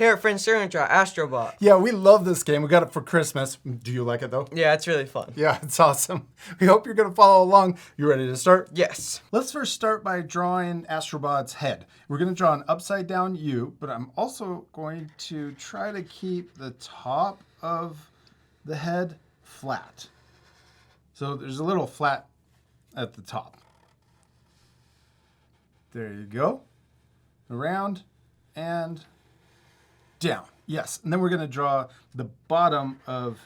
Hey, our friends, we're gonna draw Astro Bot. Yeah, we love this game. We got it for Christmas. Do you like it though? Yeah, it's really fun. Yeah, it's awesome. We hope you're gonna follow along. You ready to start? Yes. Let's first start by drawing Astrobot's head. We're gonna draw an upside down U, but I'm also going to try to keep the top of the head flat. So there's a little flat at the top. There you go. Around and down. Yes, and then we're going to draw the bottom of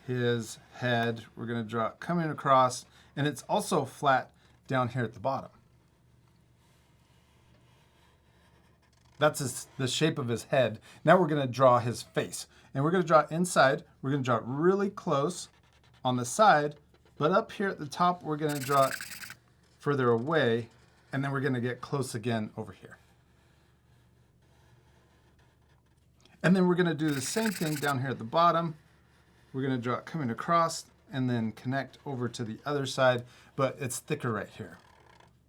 his head. We're going to draw it coming across, and it's also flat down here at the bottom. That's the shape of his head. Now we're going to draw his face, and we're going to draw it inside. We're going to draw it really close on the side, but up here at the top, we're going to draw it further away, and then we're going to get close again over here. And then we're going to do the same thing down here at the bottom. We're going to draw it coming across and then connect over to the other side, but it's thicker right here.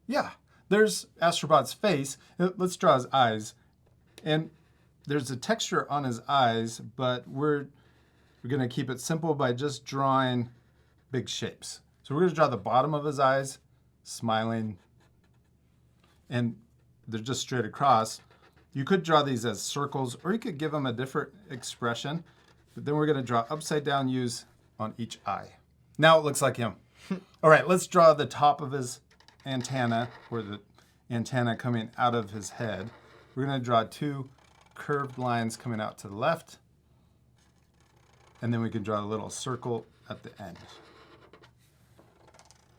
Yeah, there's Astrobot's face. Let's draw his eyes. And there's a texture on his eyes, but we're going to keep it simple by just drawing big shapes. So we're going to draw the bottom of his eyes, smiling, and they're just straight across. You could draw these as circles, or you could give them a different expression. But then we're going to draw upside down U's on each eye. Now it looks like him. All right, let's draw the top of his antenna, or the antenna coming out of his head. We're going to draw two curved lines coming out to the left. And then we can draw a little circle at the end.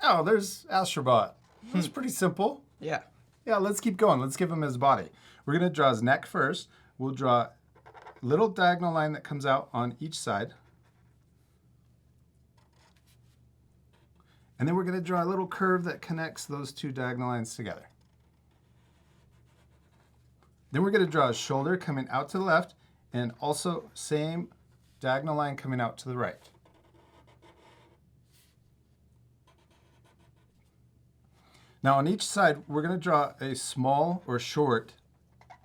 Oh, there's Astrobot. That's pretty simple. Yeah. Yeah, let's keep going. Let's give him his body. We're going to draw his neck first. We'll draw a little diagonal line that comes out on each side. And then we're going to draw a little curve that connects those two diagonal lines together. Then we're going to draw a shoulder coming out to the left, and also same diagonal line coming out to the right. Now on each side, we're going to draw a small or short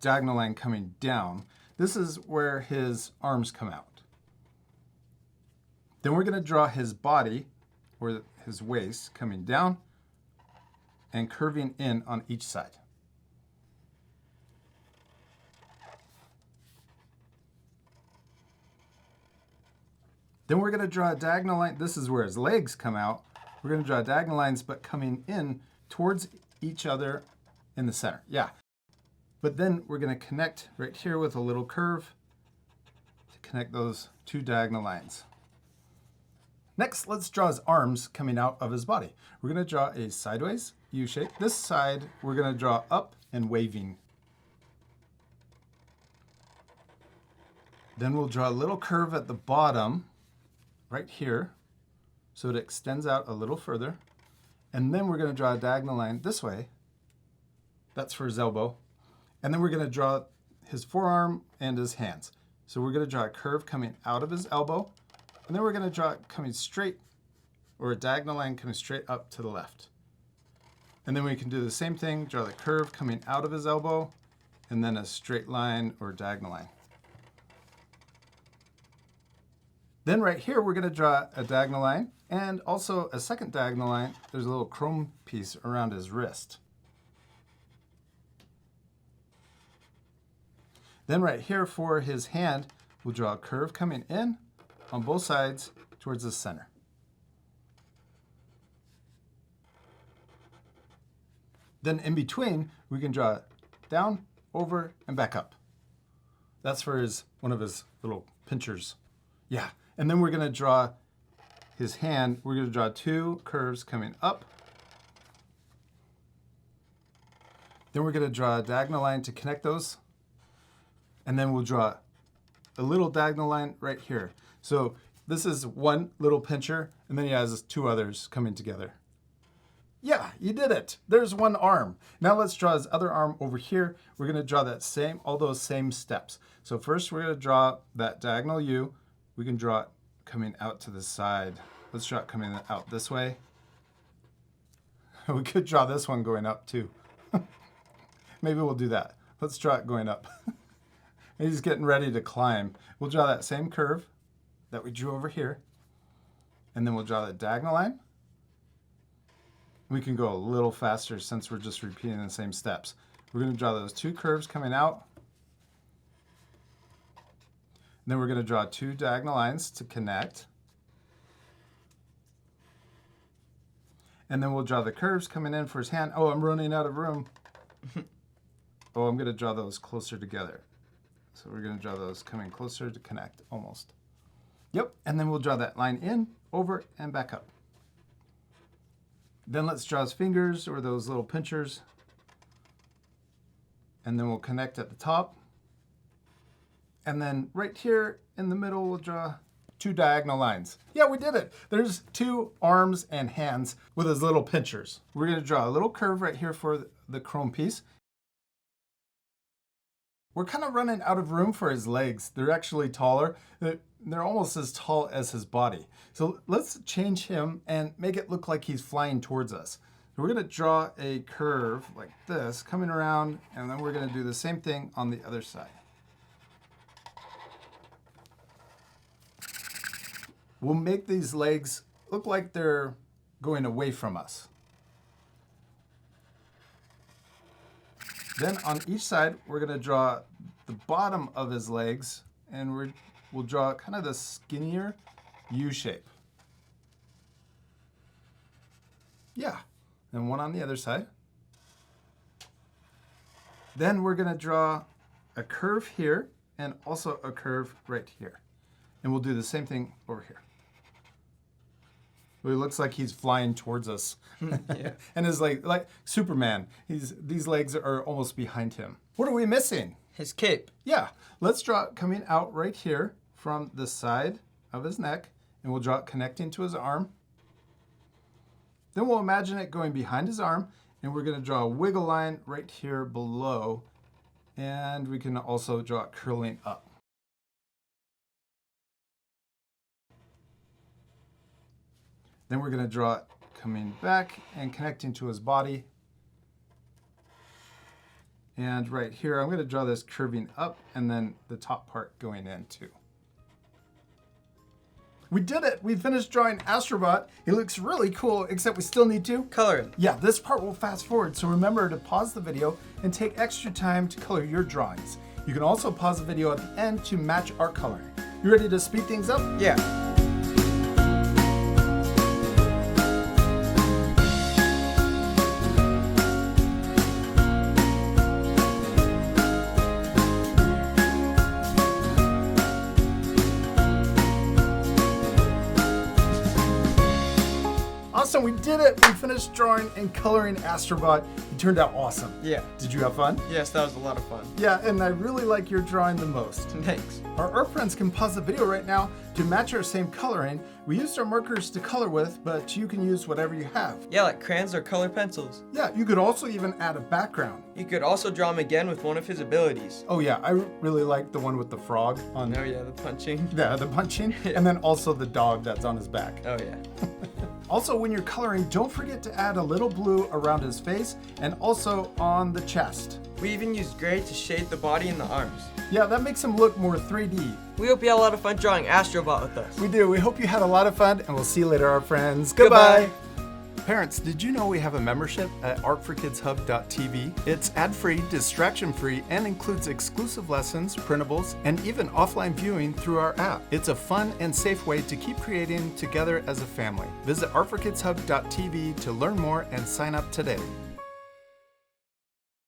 diagonal line coming down. This is where his arms come out. Then we're going to draw his body, or his waist, coming down and curving in on each side. Then we're going to draw a diagonal line. This is where his legs come out. We're going to draw diagonal lines, but coming in towards each other in the center. Yeah. But then we're going to connect right here with a little curve to connect those two diagonal lines. Next, let's draw his arms coming out of his body. We're going to draw a sideways U shape. This side, we're going to draw up and waving. Then we'll draw a little curve at the bottom, right here, so it extends out a little further. And then we're going to draw a diagonal line this way. That's for his elbow. And then we're going to draw his forearm and his hands. So we're going to draw a curve coming out of his elbow. And then we're going to draw it coming straight, or a diagonal line coming straight up to the left. And then we can do the same thing, draw the curve coming out of his elbow, and then a straight line or diagonal line. Then right here, we're going to draw a diagonal line and also a second diagonal line. There's a little chrome piece around his wrist. Then right here for his hand, we'll draw a curve coming in on both sides towards the center. Then in between, we can draw down, over, and back up. That's for one of his little pinchers. Yeah. And then we're going to draw his hand. We're going to draw two curves coming up. Then we're going to draw a diagonal line to connect those. And then we'll draw a little diagonal line right here. So this is one little pincher, and then he has two others coming together. Yeah, you did it. There's one arm. Now let's draw his other arm over here. We're going to draw all those same steps. So first we're going to draw that diagonal U. We can draw it coming out to the side. Let's draw it coming out this way. We could draw this one going up too. Maybe we'll do that. Let's draw it going up. And he's getting ready to climb. We'll draw that same curve that we drew over here. And then we'll draw the diagonal line. We can go a little faster since we're just repeating the same steps. We're going to draw those two curves coming out. Then we're going to draw two diagonal lines to connect. And then we'll draw the curves coming in for his hand. Oh, I'm running out of room. Oh, I'm going to draw those closer together. So we're going to draw those coming closer to connect, almost. Yep, and then we'll draw that line in, over, and back up. Then let's draw his fingers or those little pinchers. And then we'll connect at the top. And then right here in the middle, we'll draw two diagonal lines. Yeah, we did it. There's two arms and hands with his little pinchers. We're going to draw a little curve right here for the chrome piece. We're kind of running out of room for his legs. They're actually taller. They're almost as tall as his body. So let's change him and make it look like he's flying towards us. So we're going to draw a curve like this, coming around, and then we're going to do the same thing on the other side. We'll make these legs look like they're going away from us. Then on each side, we're going to draw the bottom of his legs, and we'll draw kind of the skinnier U shape. Yeah, and one on the other side. Then we're going to draw a curve here and also a curve right here. And we'll do the same thing over here. It looks like he's flying towards us. Yeah. And his like Superman. These legs are almost behind him. What are we missing? His cape. Yeah. Let's draw it coming out right here from the side of his neck. And we'll draw it connecting to his arm. Then we'll imagine it going behind his arm. And we're going to draw a wiggle line right here below. And we can also draw it curling up. Then we're going to draw it coming back and connecting to his body. And right here, I'm going to draw this curving up and then the top part going in too. We did it! We finished drawing Astro Bot. He looks really cool, except we still need to color him. Yeah, this part will fast forward, so remember to pause the video and take extra time to color your drawings. You can also pause the video at the end to match our coloring. You ready to speed things up? Yeah. Awesome, we did it! We finished drawing and coloring Astro Bot. It turned out awesome. Yeah. Did you have fun? Yes, that was a lot of fun. Yeah, and I really like your drawing the most. Thanks. Our friends can pause the video right now to match our same coloring. We used our markers to color with, but you can use whatever you have. Yeah, like crayons or color pencils. Yeah, you could also even add a background. You could also draw him again with one of his abilities. Oh yeah, I really like the one with the frog on. Oh yeah, the punching. Yeah, the punching, and then also the dog that's on his back. Oh yeah. Also, when you're coloring, don't forget to add a little blue around his face and also on the chest. We even used gray to shade the body and the arms. Yeah, that makes him look more 3D. We hope you had a lot of fun drawing Astro Bot with us. We do. We hope you had a lot of fun, and we'll see you later, our friends. Goodbye. Parents, did you know we have a membership at artforkidshub.tv? It's ad-free, distraction-free, and includes exclusive lessons, printables, and even offline viewing through our app. It's a fun and safe way to keep creating together as a family. Visit artforkidshub.tv to learn more and sign up today.